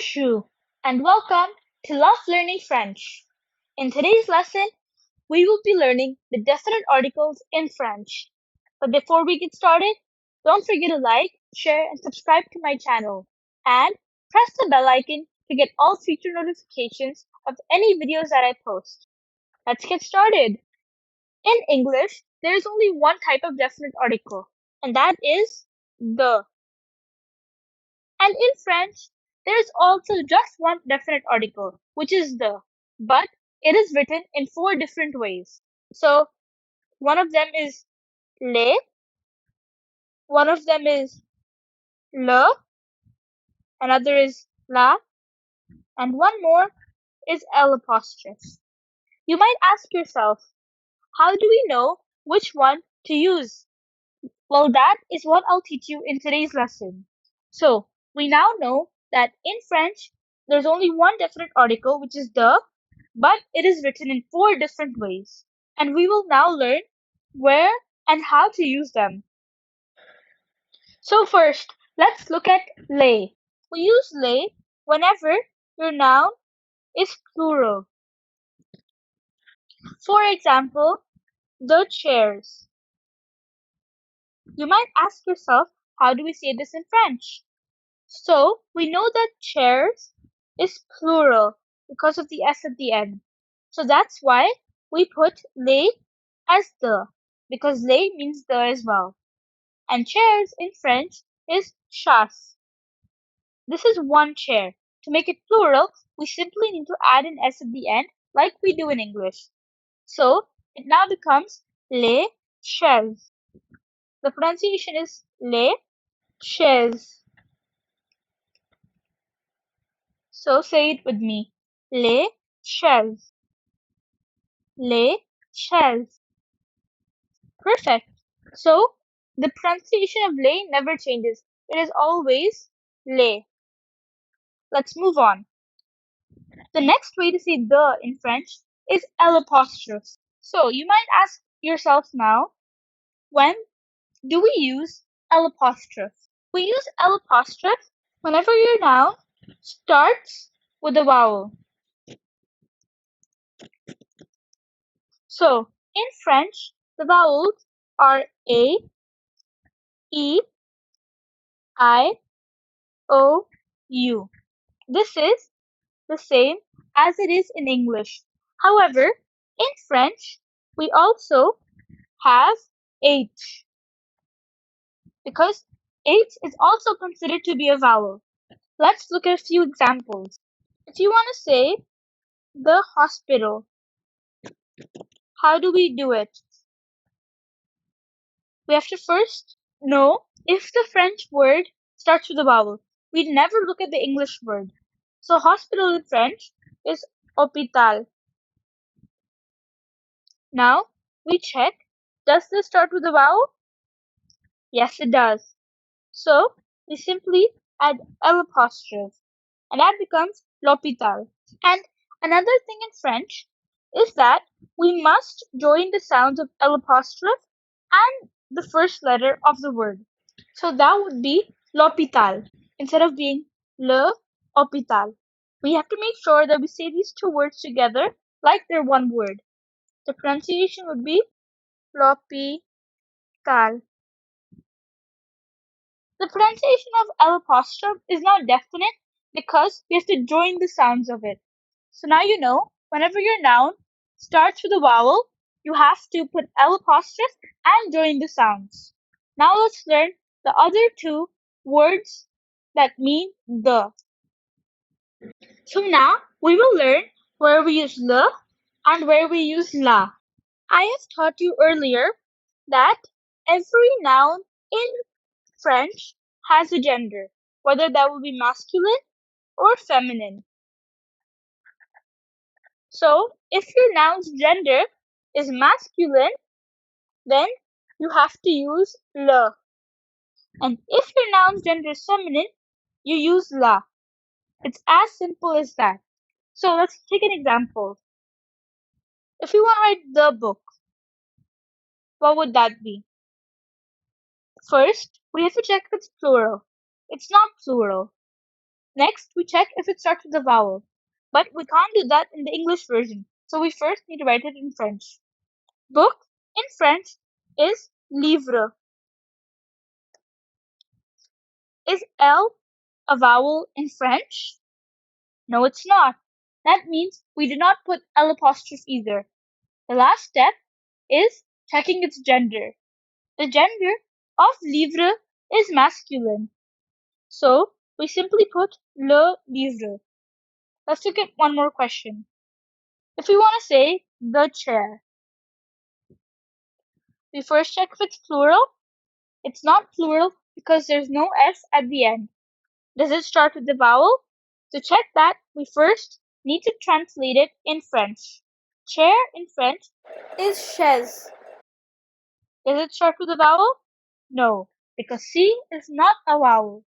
Bonjour and welcome to Love Learning French. In today's lesson, we will be learning the definite articles in French. But before we get started, don't forget to like, share, and subscribe to my channel. And press the bell icon to get all future notifications of any videos that I post. Let's get started. In English, there is only one type of definite article, and that is the. And in French, there is also just one definite article, which is the, but it is written in four different ways. So one of them is les, one of them is le, another is la, and one more is L apostrophe. You might ask yourself, how do we know which one to use? Well, that is what I'll teach you in today's lesson. So, we now know that in French, there's only one definite article, which is the, but it is written in four different ways. And we will now learn where and how to use them. So first, let's look at les. We use les whenever your noun is plural. For example, the chairs. You might ask yourself, how do we say this in French? So, we know that chairs is plural because of the S at the end. So that's why we put les as the, because les means the as well. And chairs in French is chaises. This is one chair. To make it plural, we simply need to add an S at the end like we do in English. So, it now becomes les chaises. The pronunciation is les chaises. So say it with me. Les chaises. Les chaises. Perfect. So the pronunciation of les never changes. It is always les. Let's move on. The next way to say the in French is L apostrophe. So you might ask yourself now, when do we use L apostrophe? We use L apostrophe whenever your noun starts with a vowel. So, in French, the vowels are A, E, I, O, U. This is the same as it is in English. However, in French, we also have H, because H is also considered to be a vowel. Let's look at a few examples. If you want to say the hospital, how do we do it? We have to first know if the French word starts with a vowel. We never look at the English word. So hospital in French is hôpital. Now we check, does this start with a vowel? Yes, it does. So we simply add L apostrophe, and that becomes l'hôpital. And another thing in French is that we must join the sounds of L apostrophe and the first letter of the word. So that would be l'hôpital instead of being le hôpital. We have to make sure that we say these two words together like they're one word. The pronunciation would be l'hôpital. The pronunciation of L apostrophe is now definite because we have to join the sounds of it. So now you know, whenever your noun starts with a vowel, you have to put L apostrophe and join the sounds. Now let's learn the other two words that mean the. So now we will learn where we use le and where we use la. I have taught you earlier that every noun in French has a gender, whether that will be masculine or feminine. So if your noun's gender is masculine, then you have to use le. And if your noun's gender is feminine, you use la. It's as simple as that. So let's take an example. If you want to write the book, what would that be? First, we have to check if it's plural. It's not plural. Next, we check if it starts with a vowel. But we can't do that in the English version, so we first need to write it in French. Book in French is livre. Is L a vowel in French? No, it's not. That means we do not put L apostrophe either. The last step is checking its gender. The gender of livre is masculine. So we simply put le livre. Let's look at one more question. If we want to say the chair, we first check if it's plural. It's not plural because there's no S at the end. Does it start with the vowel? To check that, we first need to translate it in French. Chair in French is chaise. Does it start with a vowel? No, because C is not a vowel.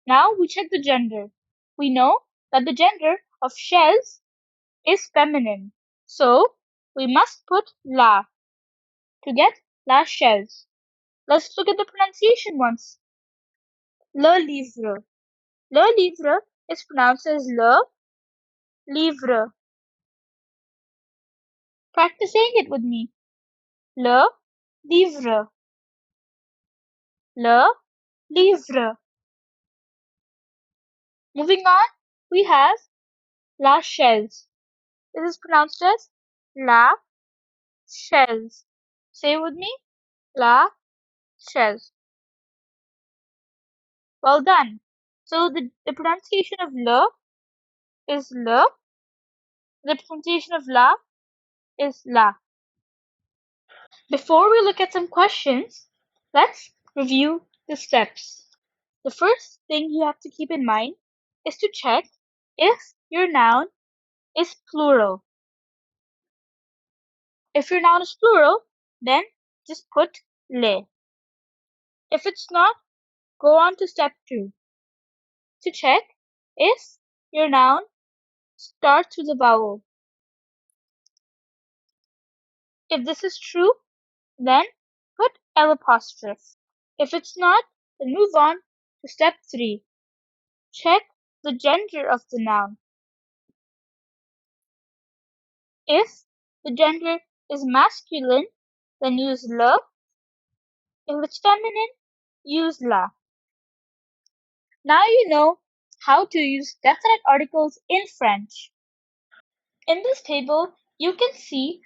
Now we check the gender. We know that the gender of chaise is feminine. So we must put la to get la chaise. Let's look at the pronunciation once. Le livre. Le livre is pronounced as le livre. Practice saying it with me. Le livre. Le livre. Moving on, we have la chaise. It is pronounced as la chaise. Say it with me. La chaise. Well done. So the pronunciation of le is le. The pronunciation of la is la. Before we look at some questions, let's review the steps. The first thing you have to keep in mind is to check if your noun is plural. If your noun is plural, then just put le. If it's not, go on to step 2. To check if your noun starts with a vowel. If this is true, then put L apostrophe. If it's not, then move on to step 3. Check the gender of the noun. If the gender is masculine, then use le. If it's feminine, use la. Now you know how to use definite articles in French. In this table, you can see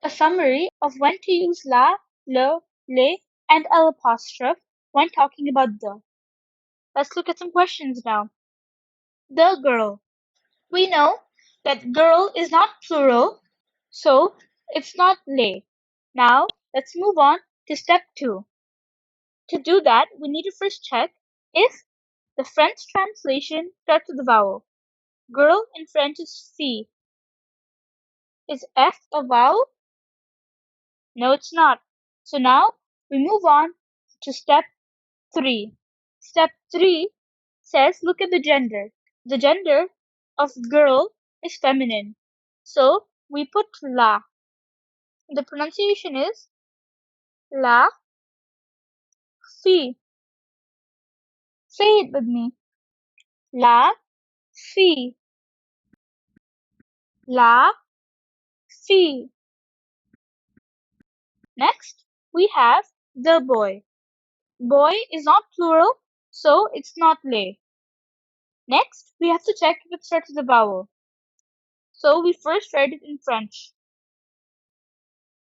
a summary of when to use la, le, les, and L apostrophe when talking about the. Let's look at some questions now. The girl. We know that girl is not plural, so it's not les. Now, let's move on to step 2. To do that, we need to first check if the French translation starts with a vowel. Girl in French is fille. Is F a vowel? No, it's not. So now we move on to step 3. Step 3 says look at the gender. The gender of girl is feminine. So we put la. The pronunciation is la fille. Say it with me. La fille. La fille. Next, we have the boy. Boy is not plural, so it's not les. Next, we have to check if it starts with a vowel. So we first write it in French.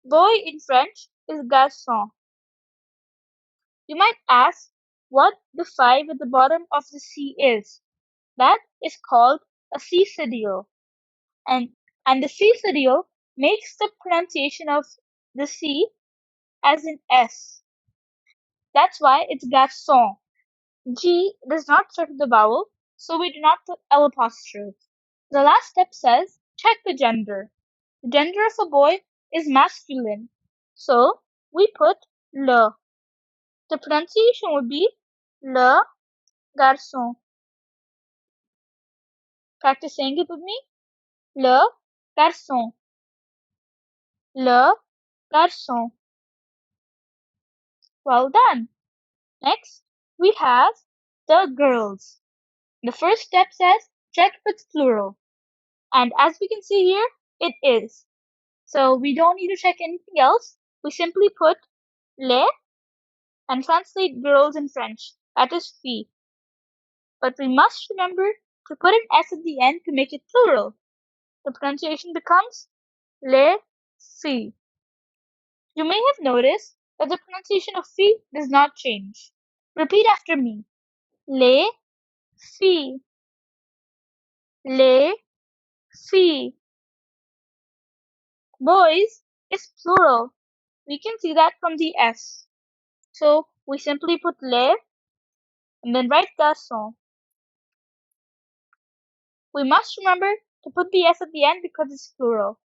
Boy in French is garçon. You might ask what the 5 at the bottom of the C is. That is called a C cedial. And the C cedial makes the pronunciation of the C as an S. That's why it's garçon. G does not start with the vowel, so we do not put L apostrophe. The last step says check the gender. The gender of a boy is masculine, so we put le. The pronunciation would be le garçon. Practice saying it with me. Le garçon. Le garçon. Well done. Next, we have the girls. The first step says check if it's plural. And as we can see here, it is. So we don't need to check anything else. We simply put les and translate girls in French. That is filles. But we must remember to put an S at the end to make it plural. The pronunciation becomes les filles. You may have noticed that the pronunciation of filles does not change. Repeat after me. Les filles. Les filles. Boys is plural. We can see that from the S. So we simply put les and then write garçon. We must remember to put the S at the end because it's plural.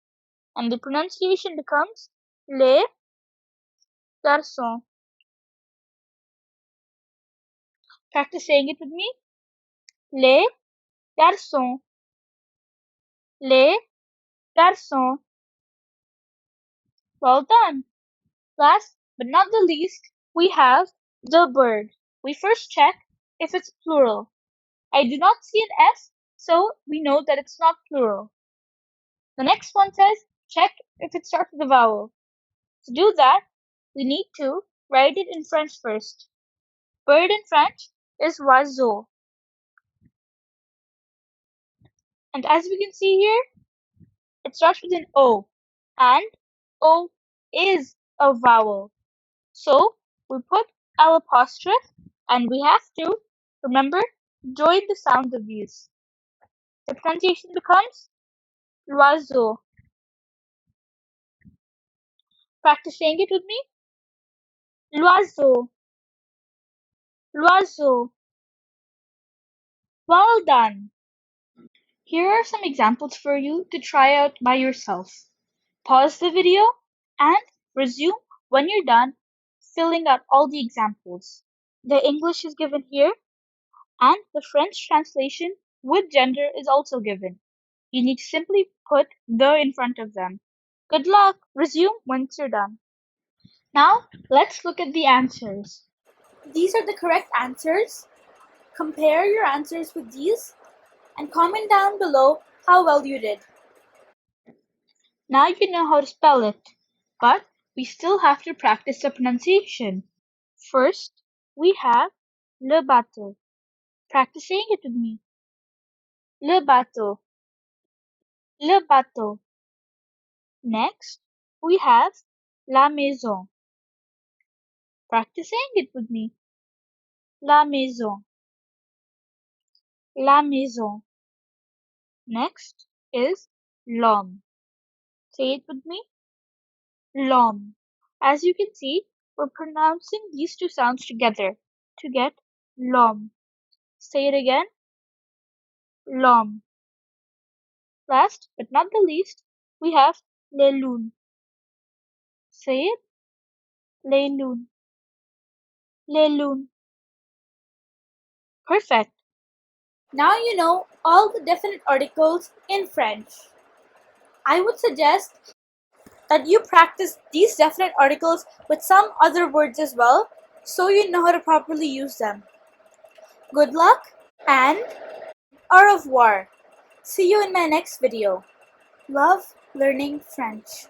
And the pronunciation becomes les garçons. Practice saying it with me. Les garçons. Les garçons. Well done. Last but not the least, we have the bird. We first check if it's plural. I do not see an S, so we know that it's not plural. The next one says check if it starts with a vowel. To do that, we need to write it in French first. Bird in French is oiseau. And as we can see here, it starts with an O. And O is a vowel. So we put L apostrophe and we have to remember join the sound of these. The pronunciation becomes l'oiseau. Practice saying it with me. L'oiseau. L'oiseau. Well done. Here are some examples for you to try out by yourself. Pause the video and resume when you're done filling out all the examples. The English is given here and the French translation with gender is also given. You need to simply put the in front of them. Good luck! Resume once you're done. Now, let's look at the answers. These are the correct answers. Compare your answers with these and comment down below how well you did. Now you know how to spell it, but we still have to practice the pronunciation. First, we have le bateau. Practice saying it with me. Le bateau. Le bateau. Next, we have la maison. Practice saying it with me. La maison. La maison. Next is l'homme. Say it with me. L'homme. As you can see, we're pronouncing these two sounds together to get l'homme. Say it again. L'homme. Last but not the least, we have les lunes. Say it. Les lunes. Les lunes. Perfect. Now you know all the definite articles in French. I would suggest that you practice these definite articles with some other words as well, so you know how to properly use them. Good luck and au revoir. See you in my next video. Love learning French.